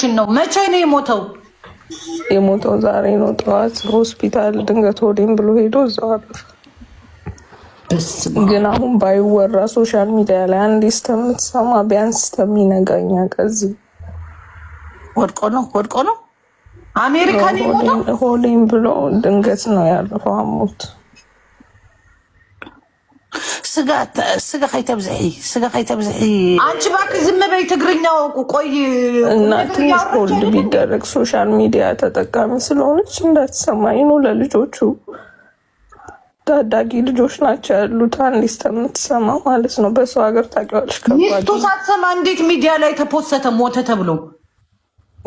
እያልሽን ነው? መቼ ነው የሞተው? የሞተው ዛሬ ነው ጠዋት ሆስፒታል ድንገት ሆዴን ብሎ ሄዶ እዛው አረፈ። ግን አሁን ባይወራ ሶሻል ሚዲያ ላይ አንዴ እስከምትሰማ ቢያንስ እስከሚነጋኛ ከዚህ ወድቆ ነው አሜሪካን የሞተው ሆዴን ብሎ ድንገት ነው ያረፈው። አሞት ስጋ ከይተብዝሒ አንቺ እባክህ ዝም በይ። ትግርኛው ቆይ እና ትንሽ ሆልድ ቢደረግ ሶሻል ሚዲያ ተጠቃሚ ስለሆነች እንዳትሰማኝ ነው። ለልጆቹ ታዳጊ ልጆች ናቸው ያሉት። አንዴ እስከምትሰማ ማለት ነው። በሰው ሀገር ታውቂዋለሽ። ሚስቱ ሳትሰማ እንዴት ሚዲያ ላይ ተፖሰተ ሞተ ተብሎ?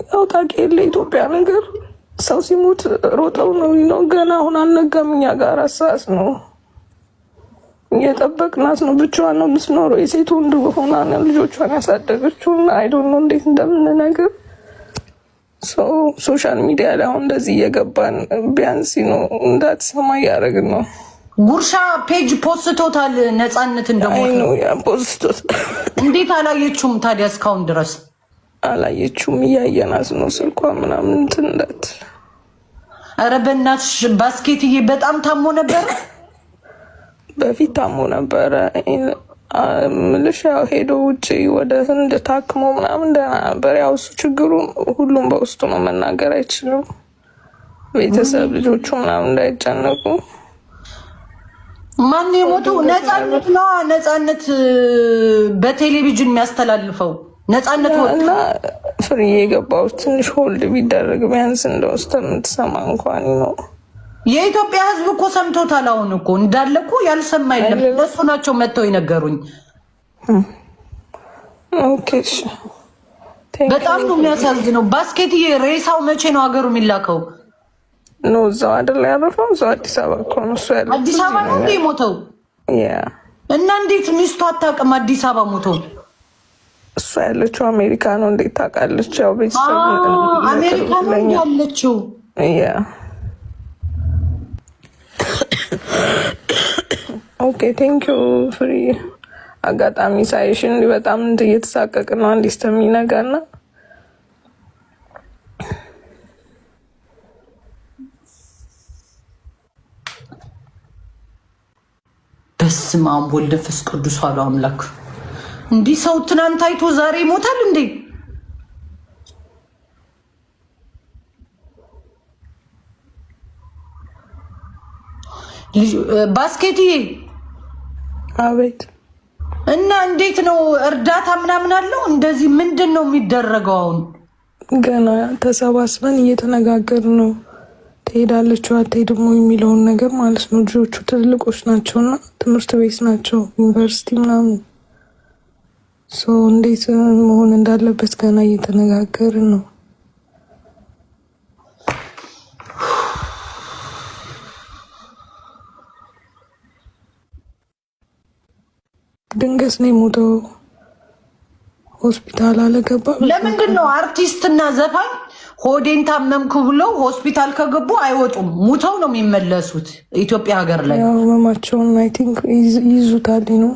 ያው ታውቂ የለ ኢትዮጵያ ነገር ሰው ሲሞት ሮጠው ነው። ገና አሁን አልነጋም። እኛ ጋር 4 ሰዓት ነው እየጠበቅናት ነው። ብቻዋን ነው የምትኖረው። የሴት ወንድ ሆና ነው ልጆቿን ያሳደገችው። አይዶን ነው እንዴት እንደምንነግር ሶሻል ሚዲያ ላይ አሁን እንደዚህ እየገባን ቢያንስ ነው እንዳትሰማ እያደረግን ነው። ጉርሻ ፔጅ ፖስቶታል ነፃነት እንደሞት ነው ፖስቶት። እንዴት አላየችውም ታዲያ? እስካሁን ድረስ አላየችውም። እያየናት ነው ስልኳ ምናምን እንትን እንዳትል። ኧረ በእናትሽ ባስኬትዬ በጣም ታሞ ነበረ። በፊት ታሞ ነበረ ምልሽ ያው ሄዶ ውጭ ወደ ህንድ ታክሞ ምናምን ደህና ነበር። ያው እሱ ችግሩ ሁሉም በውስጡ ነው፣ መናገር አይችልም። ቤተሰብ ልጆቹ ምናምን እንዳይጨነቁ። ማን የሞተው? ነፃነት ነው። ነፃነት በቴሌቪዥን የሚያስተላልፈው ነፃነት እና ፍሬ የገባው ትንሽ ሆልድ ቢደረግ ቢያንስ እንደውስጥ የምትሰማ እንኳን ነው። የኢትዮጵያ ህዝብ እኮ ሰምቶታል። አሁን እኮ እንዳለ እኮ ያልሰማ የለም። እነሱ ናቸው መጥተው ይነገሩኝ። ኦኬ በጣም ነው የሚያሳዝነው። ባስኬትዬ ሬሳው መቼ ነው ሀገሩ የሚላከው? ነው እዛው አይደል ያረፈው? እዛው አዲስ አበባ እኮ ነው እሱ ያለው። አዲስ አበባ ነው እንዴ ሞተው? እና እንዴት ሚስቱ አታውቅም አዲስ አበባ ሞተው? እሱ ያለችው አሜሪካ ነው። እንዴት ታውቃለች? ያው ቤተሰብ አሜሪካ ነው ያለችው። ኦኬ ቴንክ ዩ ፍሪ። አጋጣሚ ሳይሽን በጣም እየተሳቀቅ ነው አንዴ እስከሚነጋና በስመ አብ ወወልድ ወመንፈስ ቅዱስ አሐዱ አምላክ። እንዲህ ሰው ትናንት አይቶ ዛሬ ይሞታል እንዴ? ባስኬትዬ አቤት። እና እንዴት ነው እርዳታ ምናምን አለው? እንደዚህ ምንድን ነው የሚደረገው? አሁን ገና ተሰባስበን እየተነጋገርን ነው። ትሄዳለች አትሄድም የሚለውን ነገር ማለት ነው። ልጆቹ ትልቆች ናቸውና ትምህርት ቤት ናቸው፣ ዩኒቨርሲቲ ምናምን። እንዴት መሆን እንዳለበት ገና እየተነጋገርን ነው። ድንገት ነው የሞተው። ሆስፒታል አለገባ። ለምንድን ነው አርቲስትና ዘፋኝ ሆዴን ታመምኩ ብለው ሆስፒታል ከገቡ አይወጡም? ሙተው ነው የሚመለሱት ኢትዮጵያ ሀገር ላይ። ያው ህመማቸውን አይ ቲንክ ይዙታል ነው